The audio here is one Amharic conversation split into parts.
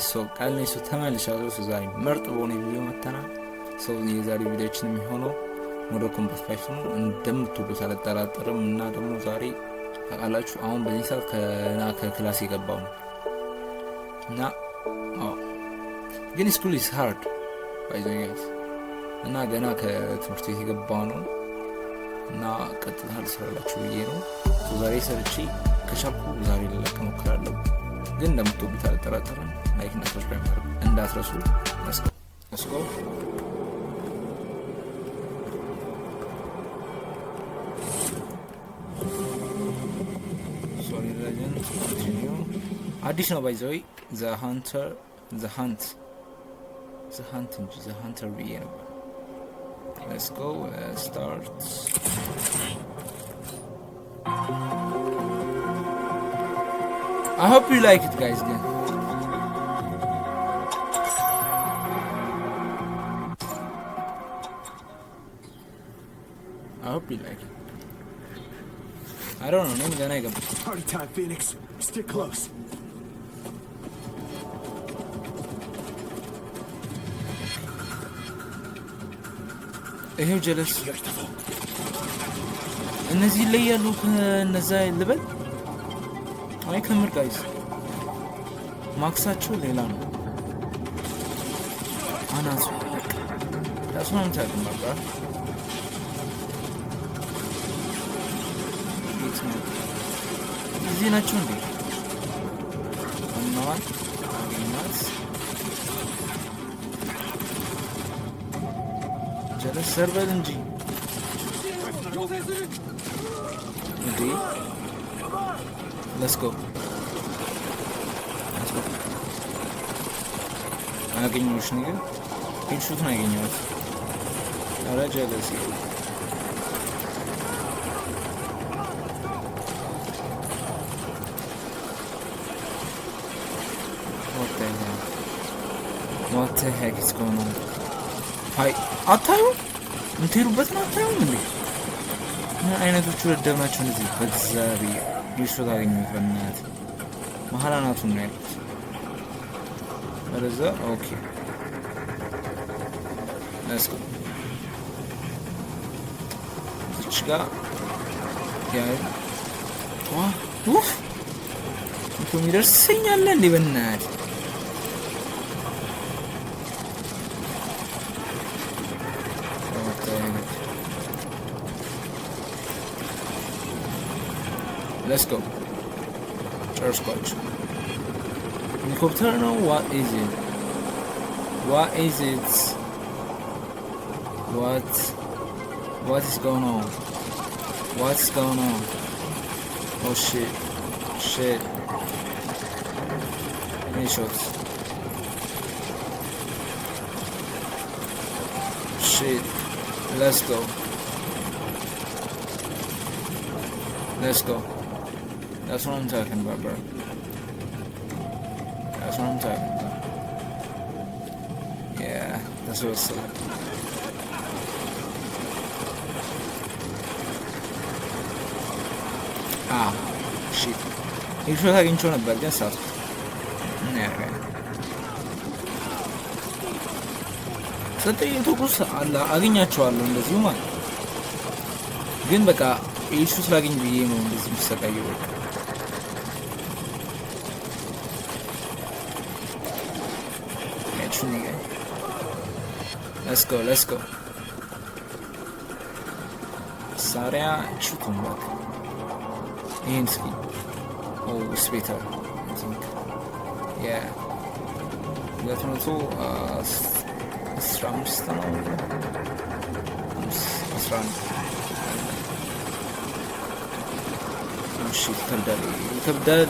ጋይስ ሶ ቃልኔ ሶ ተመልሻለሁ ዛሬ ምርጥ በሆነ ቪዲዮ መተናል ሶ የዛሬ ቪዲዮችን የሚሆነው ሞዶ ኮምባት 5 ነው እንደምትወዱት አልጠራጠርም እና ደግሞ ዛሬ ታውቃላችሁ አሁን በዚህ ሰዓት ከክላስ የገባው እና ግን ስኩል ኢዝ ሃርድ ባይ ዘ ጋይስ እና ገና ከትምህርት ቤት የገባው ነው እና ቀጥታ ልሰራላችሁ ብዬ ነው ዛሬ ሰርቼ ከቻልኩ ዛሬ ልለቅ እሞክራለሁ ግን እንደምትወዱት አልጠራጠርም ላይክ እና ሰብስክራይብ ማድረግ እንዳትረሱ let's go sorry legend continue አዲስ ነው by the way the hunt እንጂ the hunter ብዬ ነበር let's go start I hope you like it guys again. I hope you like it. I don't know, I'm gonna go. Party time, Phoenix. Stick close. ይሄው ጀለስ እነዚህ ላይ ያሉ ከነዛ ልበል አይ ከምር ጋይስ ማክሳቸው ሌላ ነው አናሱ ታስማም ታውቃለህ እዚህ ናቸው እንዴ እናዋል አግኝናት ጀለስ ሰርቨር እንጂ እንዴ let's go አገኘሁሽ ነገር ሄድሹት ነው ያገኘሁት አረ ጀለስ what the heck is going on ሃይ አታዩ እንትሩበት ነው አታዩ እንዴ ምን አይነቶቹ ረደብናቸው እንደዚህ በዛሬ ዲሽው ታገኙት በእናት መሐላናቱን ነው ያሉት ወደዛ ኦኬ let's go እቺ ጋር ያይ ኡፍ የሚደርሰኛል እንዴ በእናት let's go charge coach helicopter no what is it what is going on what's going on oh shit many shots shit let's go that's what I'm talking about, bro. That's what I'm talking about. Yeah, that's what's up. Ah, shit. You should have introed a bad guess. Yeah, ሰጠኝ ተኩስ አላ አገኛቸዋለሁ እንደዚህ ማለት ግን በቃ ኢሹ ስላገኝ ብዬ ነው እንደዚህ ምሰቃየው በቃ let's go Saria shooting back Inski oh sweeter I think yeah that's not so stramstano stram oh shit kabdal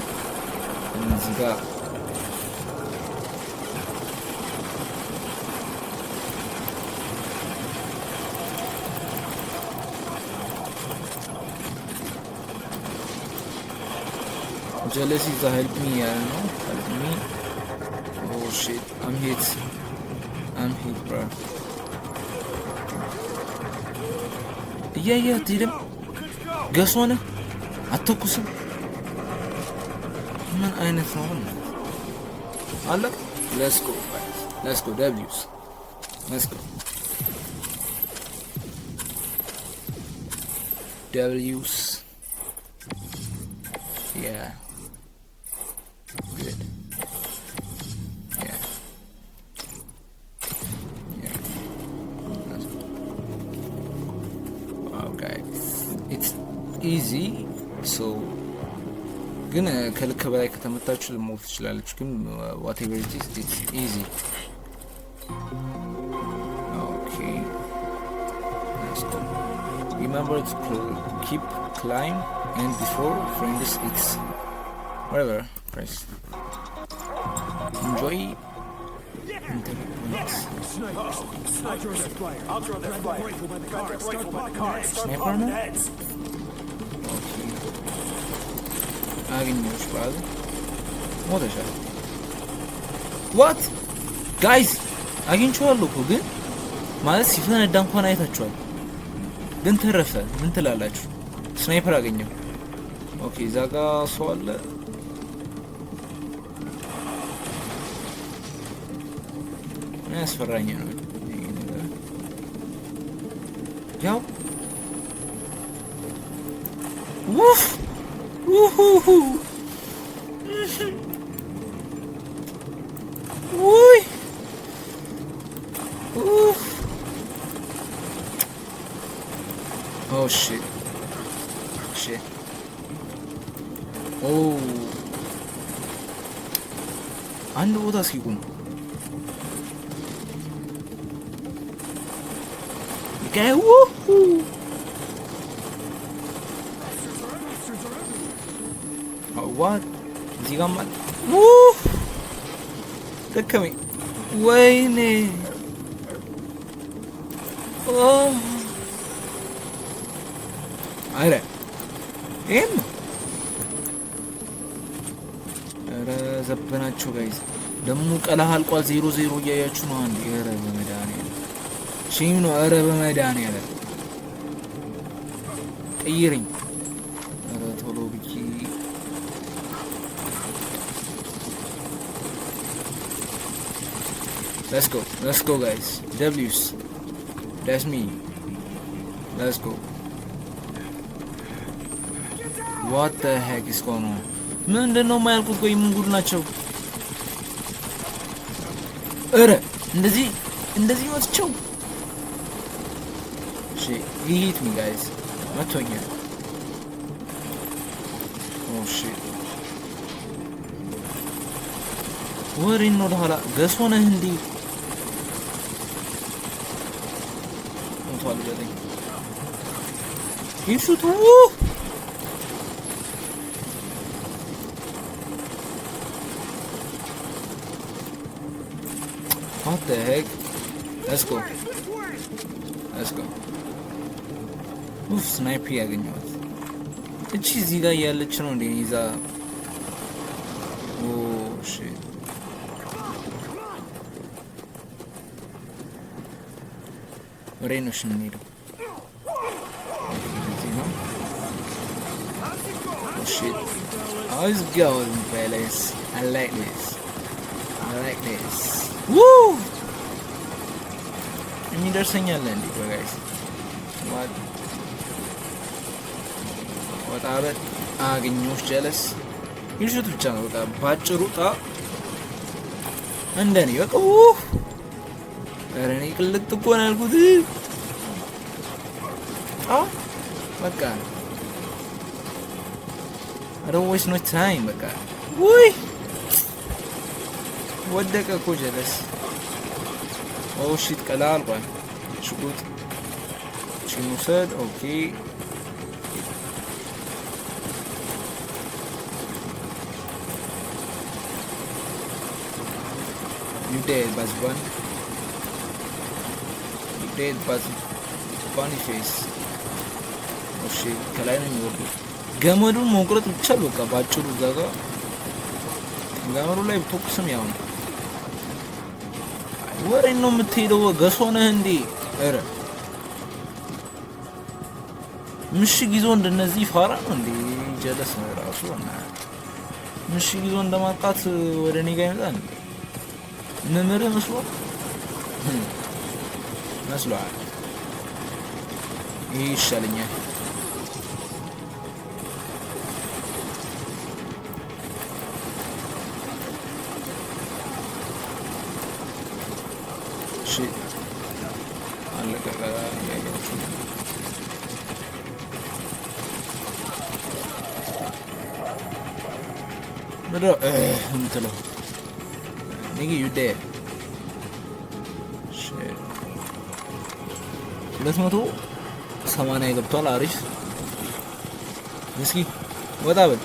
እዚህ ጋር jealousy to help me help me oh shit I'm hit bro yeah didn't guess one አተኩስም ምን አይነት ነው አለ Let's go, guys. Let's go, W's. Let's go. W's. Yeah. Good. Yeah. Yeah. Let's go. Wow, guys. It's easy. So ግን ከልክ በላይ ከተመታችሁ ልሞት ትችላለች። ግን whatever it is, it's easy. Okay. Let's go. Remember to keep climb and before friends X. Whatever. Press. Enjoy. Sniper man? Okay. አገኘሁሽ ባል ሞተሻል። ዋት ጋይስ አግኝቼዋለሁ እኮ ግን ማለት ሲፈነዳ እንኳን አይታችኋል። ግን ተረፈ። ምን ትላላችሁ? ስናይፐር አገኘው። ኦኬ እዛ ጋ ሰው አለ። ምን ያስፈራኝ ነው ያው ውፍ Woohoo! Woo! Oof! Oh shit! Shit! Oh! አንድ ቦታ እስኪቁም Woohoo! What? እዚህ ጋር ማለት ደከመኝ። ወይኔ አረ ይሄም አረ ዘበናችሁ ጋይዝ። ደግሞ ቀላህ አልቋል። 0-0 እያያችሁ ነው። አንድ አረ በመድኃኒዓለም ሺም ነው። አረ በመድኃኒዓለም ቀይረኝ። አረ ቶሎ ብቻ Let's go guys. W's. That's me. Let's go. What the heck is going on? ምንድነው የማያልቁት? ቆይ ምን ጉድ ናቸው? እረ እንደዚህ ወጥቸው። እሺ he hit me guys. መቶኛል። Oh shit. ወሬን ነው ለኋላ ገሶ ነህ እንዴ? ሞቷል በለኝ። ይሹቱ What the heck? Let's go. ኡፍ ስናይፕ ያገኘዋት እቺ እዚህ ጋር ያለች ነው እንዴ? ይዛ ኦ ሺት ወሬኖሽ ነው የሚሄደው። Shit. How's it going, fellas? I like this. Woo! የሚደርሰኛል እንዴ ጋይስ? what አረ አገኘሁሽ ጀለስ ይሽቱ ብቻ ነው በቃ ባጭሩ ጣ እንደኔ በቃ አረ እኔ ቅልጥ እኮ ነው ያልኩት። በቃ I don't waste no time በቃ ውይ ወደቀ እኮ ጀለስ። ሺት ቀላል ባይ ሽጉጥ ሽሙሰድ ኦኬ you dead Bazban. You dead Bunny face. Oh shit ከላይ ነው የሚወርዱት። ገመዱን መቁረጥ ብቻ በቃ ባጭሩ ዘጋ። ገመዱ ላይ ተኩስም ያው ነው። ወሬን ነው የምትሄደው? ገሶ ነህ እንዴ? አረ ምሽግ ይዞ እንደነዚህ ፋራ ነው እንዴ? ጀለስ ነው ራሱ እና ምሽግ ይዞ እንደማጣት ወደ እኔ ጋር ይመጣል። መምህር መስሏል። ይህ ይሻለኛል። እሺ አለቀ። ምትለው ኒጊ ዩዴ 280 ገብቷል። አሪፍ እስኪ ወጣ በል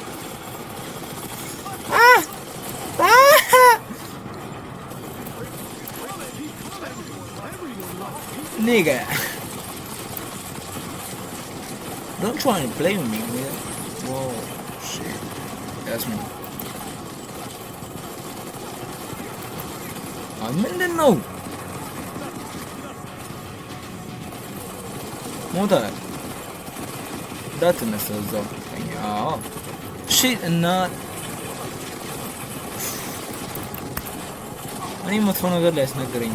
nigga. Don't try and play with me, man. Whoa, shit. That's me. ምንድን ነው ሞታል? እንዳትነሳ እዛው ሺት እና እኔ መጥፎ ነገር ላይ ያስነገረኝ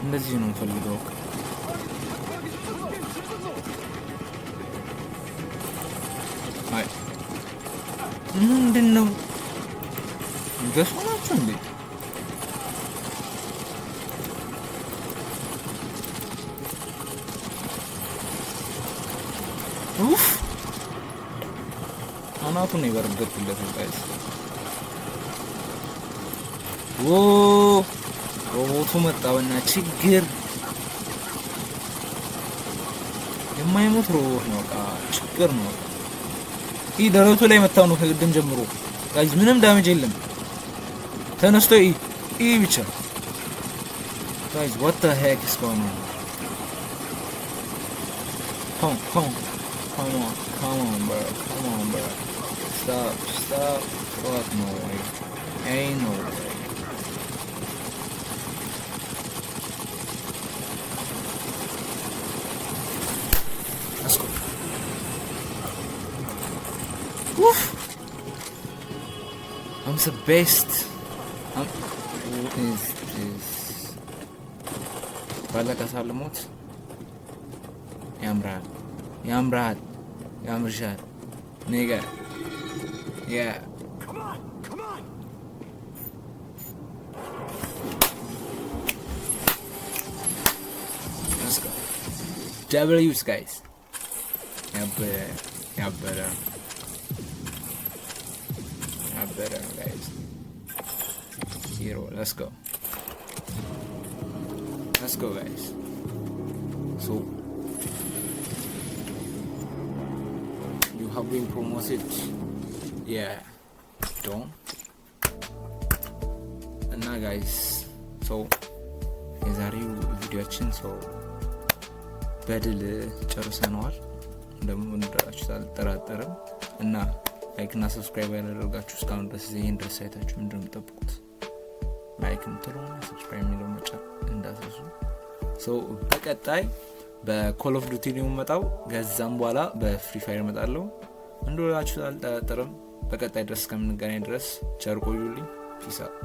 እንደዚህ ነው የምፈልገው። አይ ምንድን ነው ገሶ ናቸው እንዴ? ኡፍ አናቱን ነው የበረገጥኩለት ጋይስ። ኦ ሮቦቱ መጣውና ችግር የማይሞት ሮቦት ነው። በቃ ችግር ነው። ይህ ደረቱ ላይ መታው ነው ከግድም ጀምሮ ጋይስ። ምንም ዳሜጅ የለም። ተነስቶ ይህ ብቻ ጋይስ። what the heck is going on? Come on bro. Stop. Fuck no way. Ain't no way. Let's go. Woof. I'm the best. What is this? ባለቀ ሳልሞት ያምራል ያምርሻል ኔጋ ያ Come on. let's go. W's guys. ያበረ guys. Hero, let's go guys. So you have been promoted. Yeah, don't. እና ጋይስ ሶ የዛሬው ቪዲዮአችን ሶ በድል ጨርሰነዋል። እንደምንወዳችሁ አልጠራጠርም። እና ላይክ እና ሰብስክራይብ ያደረጋችሁ እስካሁን ድረስ ይሄን ድረስ አይታችሁ ምንድነው የምትጠብቁት? ላይክ ምትሉና ሰብስክራይብ የሚለው መጫን እንዳትረሱ። ሶ በቀጣይ በኮል ኦፍ ዱቲ ነው የምመጣው። ከዛም በኋላ በፍሪ ፋየር እመጣለሁ። እንደወላችሁ አልጠራጠርም። በቀጣይ ድረስ እስከምንገናኝ ድረስ ቸር ቆዩልኝ። ፒስ አውት።